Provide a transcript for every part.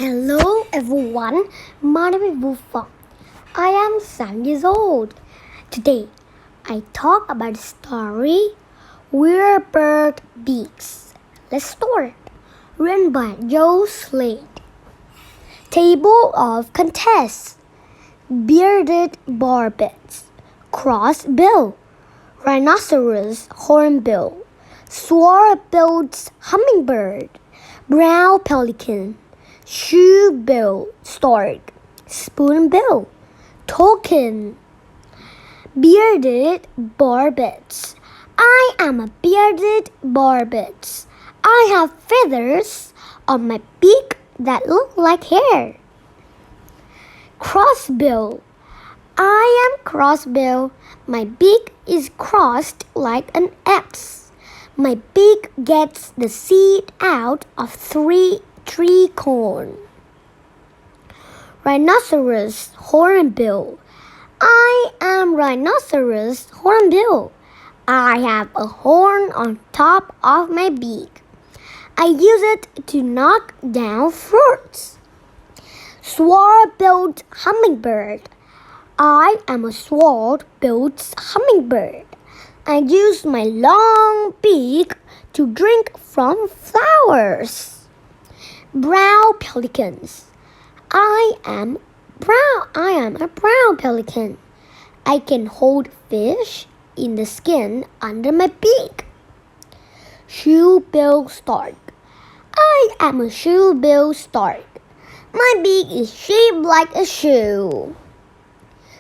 Hello everyone, my name is Wufa. I am 7 years old. Today, I talk about the story Weird Bird Beaks. Let's start. Written by Joe Slade. Table of Contests. Bearded barbets, crossbill, rhinoceros hornbill, sword-billed hummingbird, brown pelican, shoe-bill stork, spoonbill, toucan, bearded barbets. I am a bearded barbet. I have feathers on my beak that look like hair. Crossbill. I am crossbill. My beak is crossed like an X. My beak gets the seed out of tree corn. Rhinoceros hornbill. I am rhinoceros hornbill. I have a horn on top of my beak. I use it to knock down fruits. Sword-billed hummingbird. I am a sword-billed hummingbird. I use my long beak to drink from flowers. Brown pelicans. I am a brown pelican. I can hold fish in the skin under my beak. Shoe-bill stork. I am a shoe-bill stork. My beak is shaped like a shoe.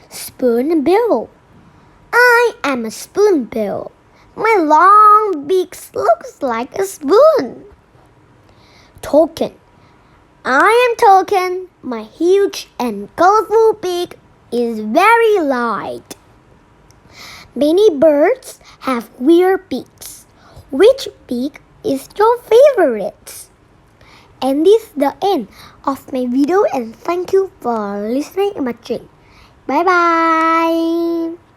Spoonbill. I am a spoonbill. My long beak looks like a spoon. Toucan. I am toucan. My huge and colorful beak is very light. Many birds have weird beaks. Which beak is your favorite? And this is the end of my video, and thank you for listening and watching. Bye bye.